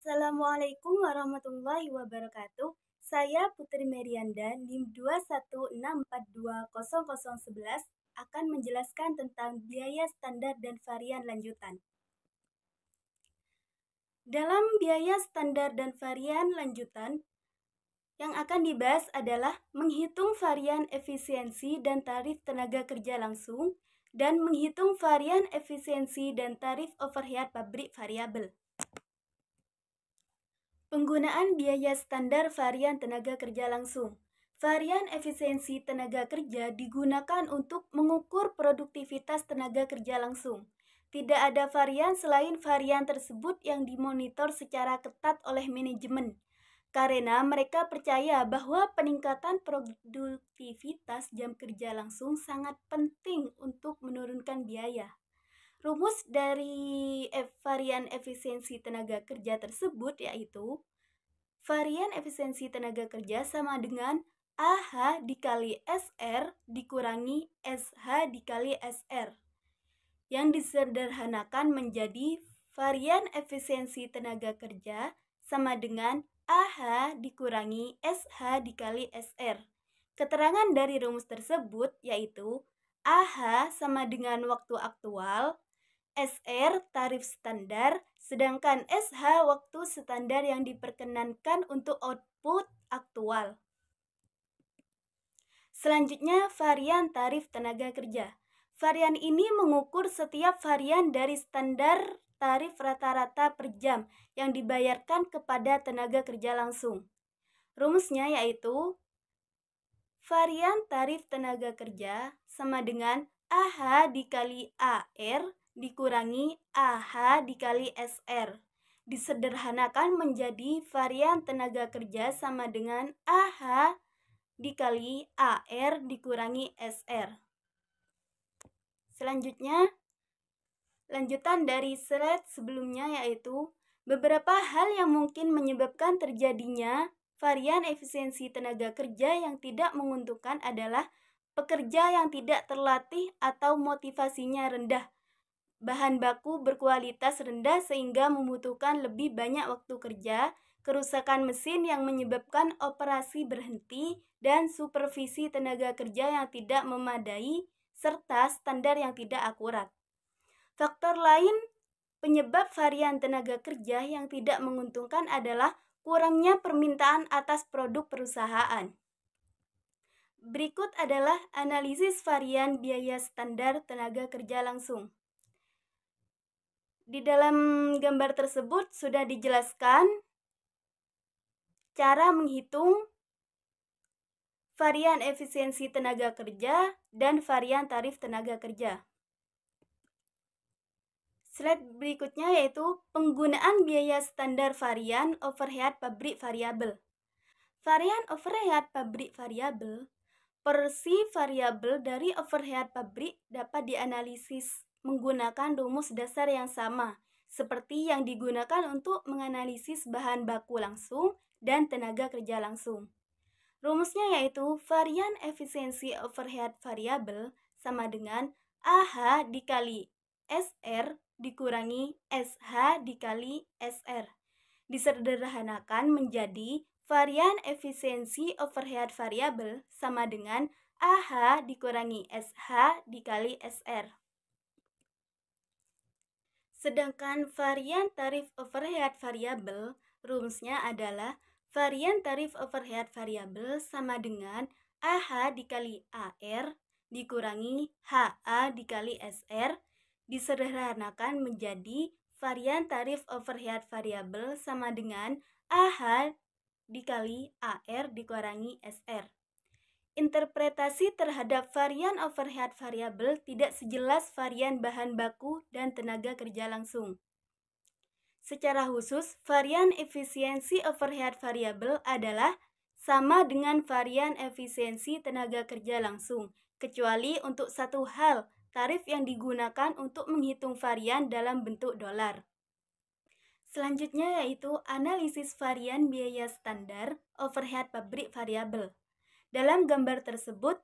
Assalamualaikum warahmatullahi wabarakatuh. Saya Putri Merianda, NIM 216420011 akan menjelaskan tentang biaya standar dan varian lanjutan. Dalam biaya standar dan varian lanjutan, yang akan dibahas adalah menghitung varian efisiensi dan tarif tenaga kerja langsung dan menghitung varian efisiensi dan tarif overhead pabrik variabel. Penggunaan biaya standar varian tenaga kerja langsung. Varian efisiensi tenaga kerja digunakan untuk mengukur produktivitas tenaga kerja langsung. Tidak ada varian selain varian tersebut yang dimonitor secara ketat oleh manajemen, karena mereka percaya bahwa peningkatan produktivitas jam kerja langsung sangat penting untuk menurunkan biaya. Rumus dari varian efisiensi tenaga kerja tersebut yaitu varian efisiensi tenaga kerja sama dengan AH dikali SR dikurangi SH dikali SR, yang disederhanakan menjadi varian efisiensi tenaga kerja sama dengan AH dikurangi SH dikali SR. Keterangan dari rumus tersebut yaitu AH sama dengan waktu aktual, SR tarif standar, sedangkan SH waktu standar yang diperkenankan untuk output aktual. Selanjutnya, varian tarif tenaga kerja. Varian ini mengukur setiap varian dari standar tarif rata-rata per jam yang dibayarkan kepada tenaga kerja langsung. Rumusnya yaitu varian tarif tenaga kerja sama dengan AH dikali AR dikurangi AH dikali SR. Disederhanakan menjadi varian tenaga kerja sama dengan AH dikali AR dikurangi SR. Selanjutnya, lanjutan dari slide sebelumnya yaitu beberapa hal yang mungkin menyebabkan terjadinya varian efisiensi tenaga kerja yang tidak menguntungkan adalah pekerja yang tidak terlatih atau motivasinya rendah, bahan baku berkualitas rendah sehingga membutuhkan lebih banyak waktu kerja, kerusakan mesin yang menyebabkan operasi berhenti, dan supervisi tenaga kerja yang tidak memadai, serta standar yang tidak akurat. Faktor lain penyebab varian tenaga kerja yang tidak menguntungkan adalah kurangnya permintaan atas produk perusahaan. Berikut adalah analisis varian biaya standar tenaga kerja langsung. Di dalam gambar tersebut sudah dijelaskan cara menghitung varian efisiensi tenaga kerja dan varian tarif tenaga kerja. Slide berikutnya yaitu penggunaan biaya standar varian overhead pabrik variabel. Varian overhead pabrik variabel, porsi variabel dari overhead pabrik dapat dianalisis menggunakan rumus dasar yang sama seperti yang digunakan untuk menganalisis bahan baku langsung dan tenaga kerja langsung. Rumusnya yaitu varian efisiensi overhead variabel sama dengan AH dikali SR dikurangi SH dikali SR. Disederhanakan menjadi varian efisiensi overhead variabel sama dengan AH dikurangi SH dikali SR. Sedangkan varian tarif overhead variabel, rumusnya adalah varian tarif overhead variabel sama dengan AH dikali AR dikurangi HA dikali SR, disederhanakan menjadi varian tarif overhead variabel sama dengan AH dikali AR dikurangi SR. Interpretasi terhadap varian overhead variabel tidak sejelas varian bahan baku dan tenaga kerja langsung. Secara khusus, varian efisiensi overhead variabel adalah sama dengan varian efisiensi tenaga kerja langsung, kecuali untuk satu hal, tarif yang digunakan untuk menghitung varian dalam bentuk dolar. Selanjutnya yaitu analisis varian biaya standar overhead pabrik variabel. Dalam gambar tersebut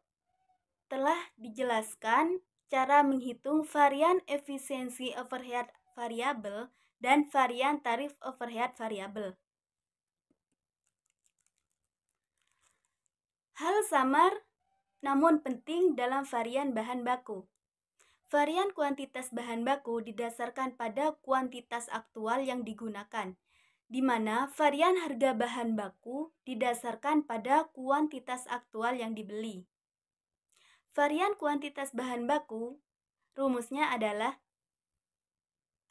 telah dijelaskan cara menghitung varian efisiensi overhead variabel dan varian tarif overhead variabel. Hal samar namun penting dalam varian bahan baku. Varian kuantitas bahan baku didasarkan pada kuantitas aktual yang digunakan, di mana varian harga bahan baku didasarkan pada kuantitas aktual yang dibeli. Varian kuantitas bahan baku, rumusnya adalah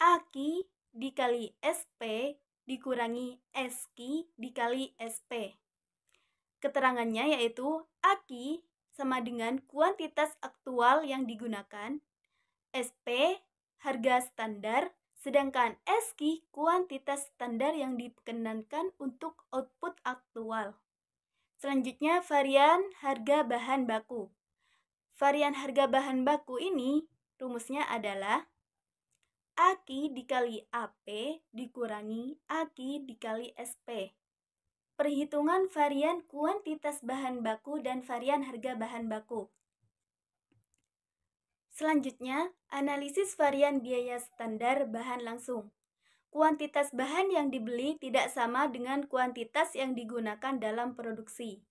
AQ dikali SP dikurangi SQ dikali SP. Keterangannya yaitu AQ sama dengan kuantitas aktual yang digunakan, SP harga standar, sedangkan SQ kuantitas standar yang diperkenankan untuk output aktual. Selanjutnya varian harga bahan baku. Varian harga bahan baku ini rumusnya adalah AQ dikali AP dikurangi AQ dikali SP. Perhitungan varian kuantitas bahan baku dan varian harga bahan baku. Selanjutnya, analisis varian biaya standar bahan langsung. Kuantitas bahan yang dibeli tidak sama dengan kuantitas yang digunakan dalam produksi.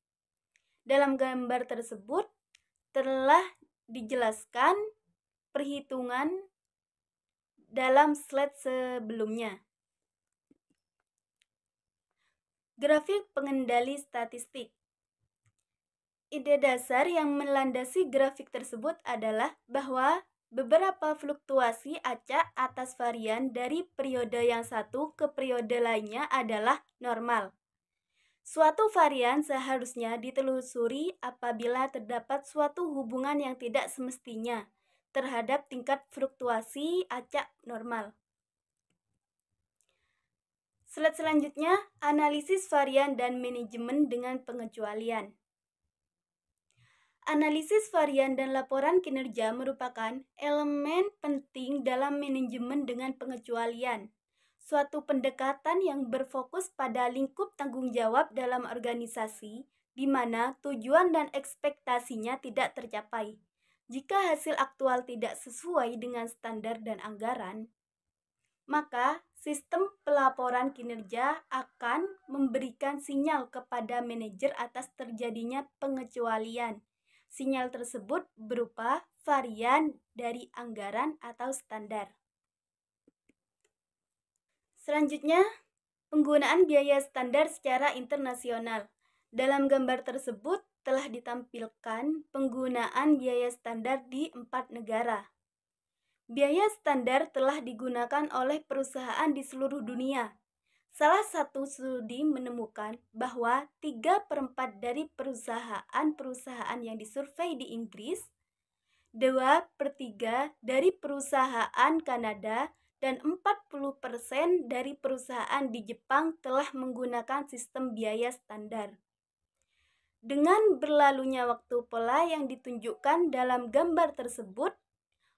Dalam gambar tersebut telah dijelaskan perhitungan dalam slide sebelumnya. Grafik pengendali statistik. Ide dasar yang melandasi grafik tersebut adalah bahwa beberapa fluktuasi acak atas varian dari periode yang satu ke periode lainnya adalah normal. Suatu varian seharusnya ditelusuri apabila terdapat suatu hubungan yang tidak semestinya terhadap tingkat fluktuasi acak normal. Slide selanjutnya, analisis varian dan manajemen dengan pengecualian. Analisis varian dan laporan kinerja merupakan elemen penting dalam manajemen dengan pengecualian, suatu pendekatan yang berfokus pada lingkup tanggung jawab dalam organisasi, di mana tujuan dan ekspektasinya tidak tercapai. Jika hasil aktual tidak sesuai dengan standar dan anggaran, maka sistem pelaporan kinerja akan memberikan sinyal kepada manajer atas terjadinya pengecualian. Sinyal tersebut berupa varian dari anggaran atau standar. Selanjutnya, penggunaan biaya standar secara internasional. Dalam gambar tersebut telah ditampilkan penggunaan biaya standar di 4 negara. Biaya standar telah digunakan oleh perusahaan di seluruh dunia. Salah satu studi menemukan bahwa 3/4 dari perusahaan-perusahaan yang disurvei di Inggris, 2/3 dari perusahaan Kanada, dan 40% dari perusahaan di Jepang telah menggunakan sistem biaya standar. Dengan berlalunya waktu, pola yang ditunjukkan dalam gambar tersebut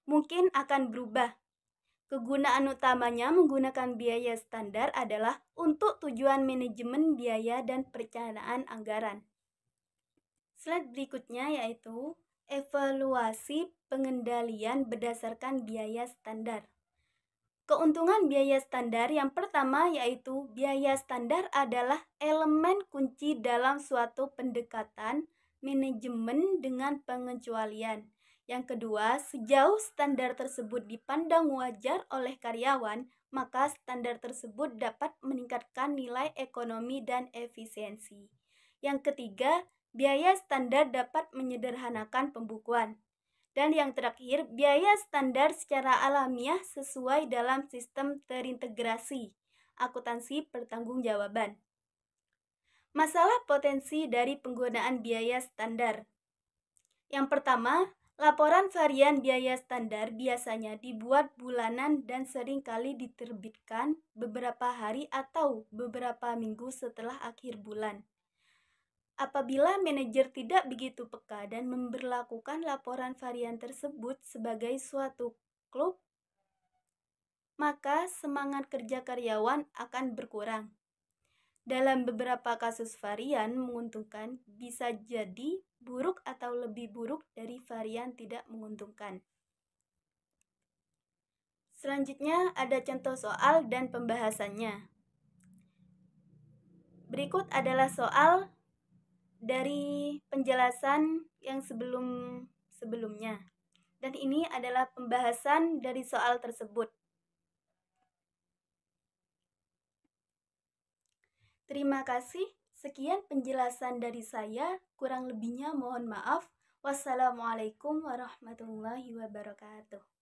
mungkin akan berubah. Kegunaan utamanya menggunakan biaya standar adalah untuk tujuan manajemen biaya dan perencanaan anggaran. Slide berikutnya yaitu evaluasi pengendalian berdasarkan biaya standar. Keuntungan biaya standar yang pertama yaitu biaya standar adalah elemen kunci dalam suatu pendekatan manajemen dengan pengecualian. Yang kedua, sejauh standar tersebut dipandang wajar oleh karyawan, maka standar tersebut dapat meningkatkan nilai ekonomi dan efisiensi. Yang ketiga, biaya standar dapat menyederhanakan pembukuan. Dan yang terakhir, biaya standar secara alamiah sesuai dalam sistem terintegrasi, akuntansi pertanggungjawaban. Masalah potensi dari penggunaan biaya standar. Yang pertama, laporan varian biaya standar biasanya dibuat bulanan dan seringkali diterbitkan beberapa hari atau beberapa minggu setelah akhir bulan. Apabila manajer tidak begitu peka dan memberlakukan laporan varian tersebut sebagai suatu klub, maka semangat kerja karyawan akan berkurang. Dalam beberapa kasus varian menguntungkan bisa jadi buruk atau lebih buruk dari varian tidak menguntungkan. Selanjutnya ada contoh soal dan pembahasannya. Berikut adalah soal dari penjelasan yang sebelumnya. Dan ini adalah pembahasan dari soal tersebut. Terima kasih. Sekian penjelasan dari saya. Kurang lebihnya mohon maaf. Wassalamualaikum warahmatullahi wabarakatuh.